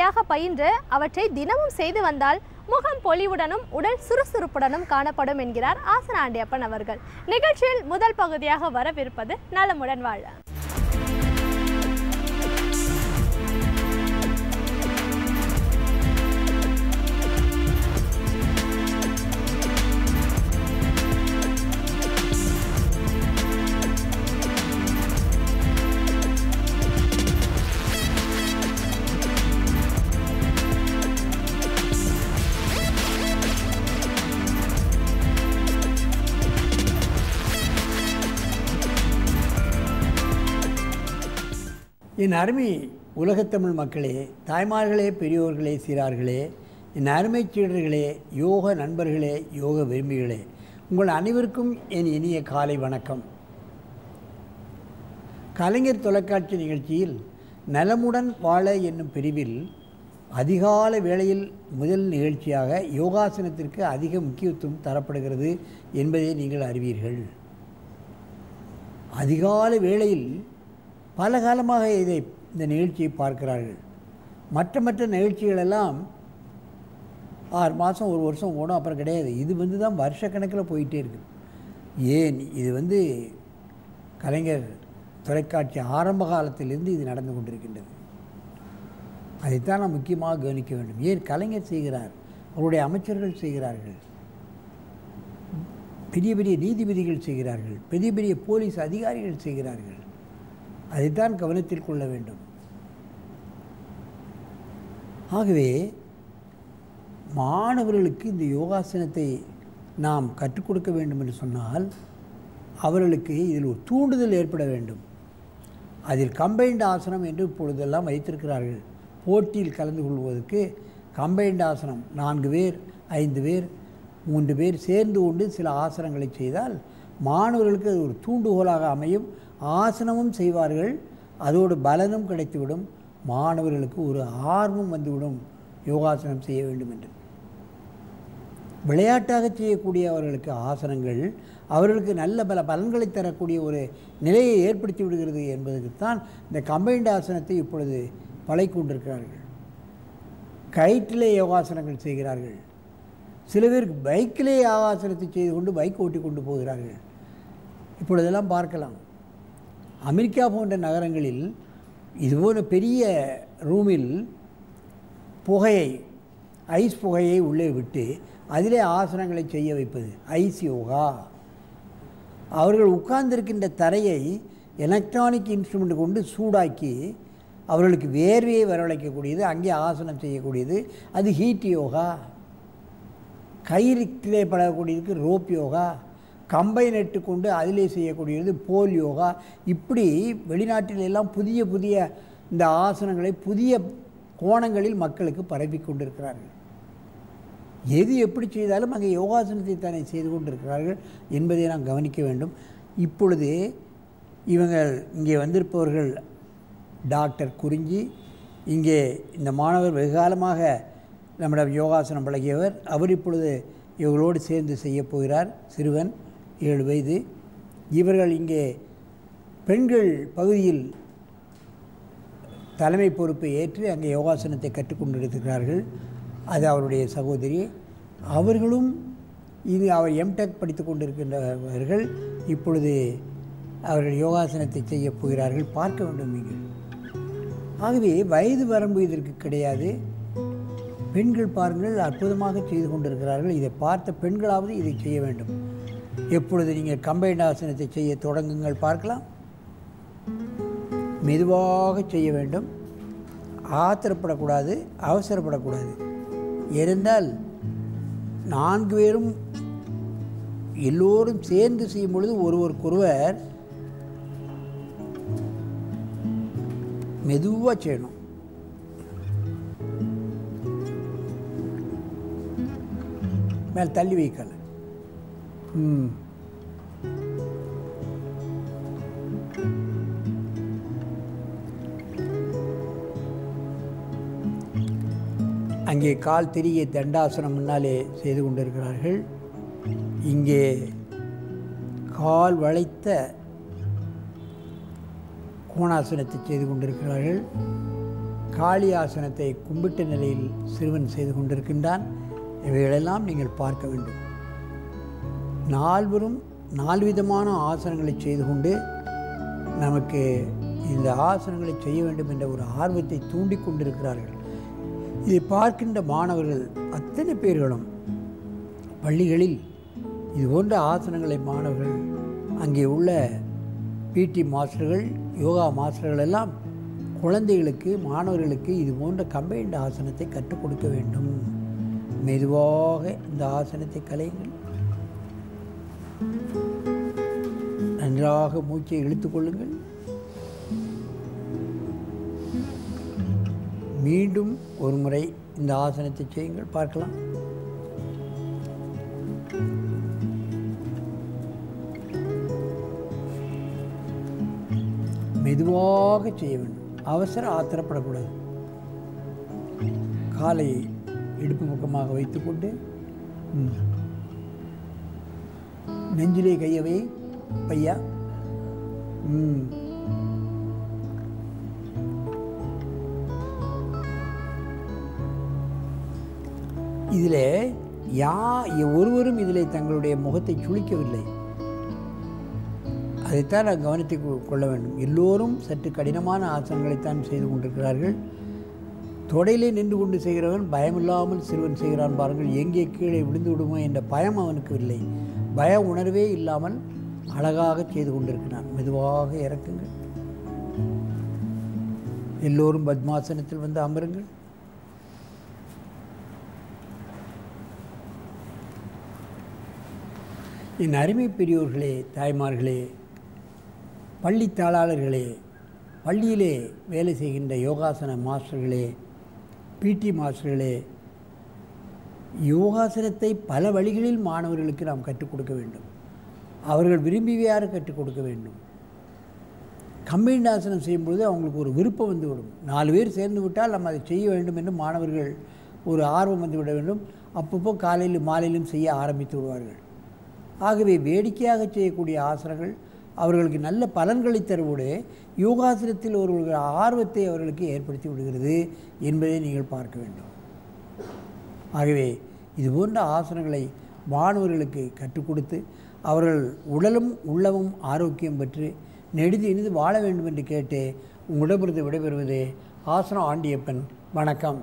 முறையாக பயின்று அவற்றை தினமும் செய்து வந்தால் முகம் பொலிவுடனும் உடல் சுறுசுறுப்புடனும் காணப்படும் என்கிறார் ஆசன ஆண்டியப்பன் அவர்கள். நிகழ்ச்சியில் முதல் பகுதியாக வரவிருப்பது நலமுடன் வாழ. என் அருமை உலகத்தமிழ் மக்களே, தாய்மார்களே, பெரியோர்களே, சிறார்களே, என் அருமை சீடர்களே, யோக நண்பர்களே, யோக விரும்பிகளே, உங்கள் அனைவருக்கும் என் இனிய காலை வணக்கம். கலைஞர் தொலைக்காட்சி நிகழ்ச்சியில் நலமுடன் வாழ என்னும் பிரிவில் அதிகாலை வேளையில் முதல் நிகழ்ச்சியாக யோகாசனத்திற்கு அதிக முக்கியத்துவம் தரப்படுகிறது என்பதை நீங்கள் அறிவீர்கள். அதிகாலை வேளையில் பல காலமாக இந்த நிகழ்ச்சியை பார்க்கிறார்கள். மற்ற நிகழ்ச்சிகளெல்லாம் 6 மாதம் 1 வருஷம் ஓடும், அப்புறம் கிடையாது. இது தான் வருஷக்கணக்கில் போயிட்டே இருக்குது. ஏன் இது கலைஞர் தொலைக்காட்சி ஆரம்ப காலத்திலிருந்து இது நடந்து கொண்டிருக்கின்றது. அதைத்தான் நாம் முக்கியமாக கவனிக்க வேண்டும். ஏன் கலைஞர் செய்கிறார், அவருடைய அமைச்சர்கள் செய்கிறார்கள், பெரிய பெரிய நீதிபதிகள் செய்கிறார்கள், பெரிய பெரிய போலீஸ் அதிகாரிகள் செய்கிறார்கள். அதைத்தான் கவனத்தில் கொள்ள வேண்டும். ஆகவே மாணவர்களுக்கு இந்த யோகாசனத்தை நாம் கற்றுக் கொடுக்க வேண்டும் என்று சொன்னால் அவர்களுக்கு இதில் ஒரு தூண்டுதல் ஏற்பட வேண்டும். அதில் கம்பைன்ட் ஆசனம் என்று இப்பொழுதெல்லாம் வைத்திருக்கிறார்கள். போட்டியில் கலந்து கொள்வதற்கு கம்பைன்ட் ஆசனம் 4 பேர் 5 பேர் 3 பேர் சேர்ந்து கொண்டு சில ஆசனங்களை செய்தால் மாணவர்களுக்கு அது ஒரு தூண்டுகோலாக அமையும். ஆசனமும் செய்வார்கள், அதோடு பலனும் கிடைத்துவிடும். மாணவர்களுக்கு ஒரு ஆர்வம் வந்துவிடும் யோகாசனம் செய்ய வேண்டும் என்று. விளையாட்டாக செய்யக்கூடிய அவர்களுக்கு ஆசனங்கள் அவர்களுக்கு நல்ல பல பலன்களை தரக்கூடிய ஒரு நிலையை ஏற்படுத்தி விடுகிறது என்பதற்குத்தான் இந்த கம்பைன்ட் ஆசனத்தை இப்பொழுது பழகி கொண்டிருக்கிறார்கள். கயிற்றிலே யோகாசனங்கள் செய்கிறார்கள். சில பேர் பைக்கிலே யோகாசனத்தை செய்து கொண்டு பைக் ஓட்டி கொண்டு போகிறார்கள். இப்பொழுதெல்லாம் பார்க்கலாம். அமெரிக்கா போன்ற நகரங்களில் இதுபோன்ற பெரிய ரூமில் ஐஸ் புகையை உள்ளே விட்டு அதிலே ஆசனங்களை செய்ய வைப்பது ஐஸ் யோகா. அவர்கள் உட்கார்ந்திருக்கின்ற தரையை எலக்ட்ரானிக் இன்ஸ்ட்ருமெண்ட் கொண்டு சூடாக்கி அவர்களுக்கு வேர்வையை வரவழைக்கக்கூடியது, அங்கே ஆசனம் செய்யக்கூடியது, அது ஹீட் யோகா. கயிறிலே பழகக்கூடியதுக்கு ரோப் யோகா. கம்பை நட்டு கொண்டு அதிலே செய்யக்கூடியது போல் யோகா. இப்படி வெளிநாட்டிலெல்லாம் புதிய புதிய இந்த ஆசனங்களை புதிய கோணங்களில் மக்களுக்கு பரப்பி கொண்டிருக்கிறார்கள். எது எப்படி செய்தாலும் அங்கே யோகாசனத்தை தானே செய்து கொண்டிருக்கிறார்கள் என்பதை நாம் கவனிக்க வேண்டும். இப்பொழுது இவங்கள் இங்கே வந்திருப்பவர்கள் டாக்டர் குறிஞ்சி, இங்கே இந்த மாணவர் வெகுகாலமாக நம்மிடம் யோகாசனம் பழகியவர். அவர் இப்பொழுது இவர்களோடு சேர்ந்து செய்யப்போகிறார். சிறுவன் 7 வயது. இவர்கள் இங்கே பெண்கள் பகுதியில் தலைமை பொறுப்பை ஏற்று அங்கே யோகாசனத்தை கற்றுக்கொண்டிருக்கிறார்கள். அது அவருடைய சகோதரி. அவர்களும் அவர் எம்டெக் படித்து கொண்டிருக்கின்றவர்கள். இப்பொழுது அவர்கள் யோகாசனத்தை செய்ய போகிறார்கள். பார்க்க வேண்டும் நீங்கள். ஆகவே வயது வரம்பு இதற்கு கிடையாது. பெண்கள் பாருங்கள், அற்புதமாக செய்து கொண்டிருக்கிறார்கள். இதை பார்த்த பெண்களாவது இதை செய்ய வேண்டும். எப்பொழுது நீங்கள் கம்பைன்ட் ஆசனத்தை செய்ய தொடங்குங்கள், பார்க்கலாம். மெதுவாக செய்ய வேண்டும். ஆத்திரப்படக்கூடாது, அவசரப்படக்கூடாது. ஏனென்றால் 4 பேரும் எல்லோரும் சேர்ந்து செய்யும் பொழுது ஒருவருக்கொருவர் மெதுவாக செய்யணும். மேலே தள்ளி வைக்கல. அங்கே கால் திரிய தண்டாசனம் முன்னாலே செய்து கொண்டிருக்கிறார்கள். இங்கே கால் வளைத்த கோணாசனத்தை செய்து கொண்டிருக்கிறார்கள். காளி ஆசனத்தை கும்பிட்ட நிலையில் சிறுவன் செய்து கொண்டிருக்கின்றான். இவைகளெல்லாம் நீங்கள் பார்க்க வேண்டும். நால்வரும் 4 விதமான ஆசனங்களை செய்து கொண்டு நமக்கு இந்த ஆசனங்களை செய்ய வேண்டும் என்ற ஒரு ஆர்வத்தை தூண்டி கொண்டிருக்கிறார்கள். இதை பார்க்கின்ற மாணவர்கள் அத்தனை பேர்களும் பள்ளிகளில் இது போன்ற ஆசனங்களை மாணவர்கள் அங்கே உள்ள பிடி மாஸ்டர்கள், யோகா மாஸ்டர்கள் எல்லாம் குழந்தைகளுக்கு, மாணவர்களுக்கு இது போன்ற கம்பைன்ட் ஆசனத்தை கற்றுக் கொடுக்க வேண்டும். மெதுவாக இந்த ஆசனத்தை கலையுங்கள். நன்றாக மூச்சை இழுத்துக் கொள்ளுங்கள். மீண்டும் ஒரு முறை இந்த ஆசனத்தை செய்யுங்கள், பார்க்கலாம். மெதுவாக செய்ய வேண்டும். ஆத்திரப்படக்கூடாது. காலை இடுப்பு பக்கமாக வைத்துக்கொண்டு நெஞ்சிலே கையவை பையா. இதில் ஒருவரும் இதில் தங்களுடைய முகத்தை சுளிக்கவில்லை. அதைத்தான் நான் கவனத்தை கொள்ள வேண்டும். எல்லோரும் சற்று கடினமான ஆசனங்களைத்தான் செய்து கொண்டிருக்கிறார்கள். தொடையிலே நின்று கொண்டு செய்கிறவன் பயமில்லாமல் சிறுவன் செய்கிறான் பாருங்கள். எங்கே கீழே விழுந்து விடுமோ என்ற பயம் அவனுக்கு இல்லை. பய உணர்வே இல்லாமல் அழகாக செய்து கொண்டிருக்கிறான். மெதுவாக இறக்குங்கள். எல்லோரும் பத்மாசனத்தில் வந்து அமருங்கள். என் அருமை பெரியோர்களே, தாய்மார்களே, பள்ளி தாளாளர்களே, பள்ளியிலே வேலை செய்கின்ற யோகாசன மாஸ்டர்களே, பிடி மாஸ்டர்களே, யோகாசனத்தை பல வழிகளில் மாணவர்களுக்கு நாம் கற்றுக் கொடுக்க வேண்டும். அவர்கள் விரும்பியாறு கற்றுக் கொடுக்க வேண்டும். கம்பைன்ட் ஆசனம் செய்யும்பொழுது அவங்களுக்கு ஒரு விருப்பம் வந்துவிடும். 4 பேர் சேர்ந்து விட்டால் நம்ம அதை செய்ய வேண்டும் என்று மாணவர்கள் ஒரு ஆர்வம் வந்துவிட வேண்டும். அப்பப்போ காலையிலும் மாலையிலும் செய்ய ஆரம்பித்து விடுவார்கள். ஆகவே வேடிக்கையாக செய்யக்கூடிய ஆசனங்கள் அவர்களுக்கு நல்ல பலன்களை தருவோடு யோகாசனத்தில் ஒரு ஆர்வத்தை அவர்களுக்கு ஏற்படுத்தி விடுகிறது என்பதை நீங்கள் பார்க்க வேண்டும். ஆகவே இதுபோன்ற ஆசனங்களை மாணவர்களுக்கு கற்றுக் கொடுத்து அவர்கள் உடலும் உள்ளமும் ஆரோக்கியம் பெற்று நெடுது இனிது வாழ வேண்டும் என்று கேட்டு உங்களிடமிருந்து விடைபெறுவது ஆசனம் ஆண்டியப்பன். வணக்கம்.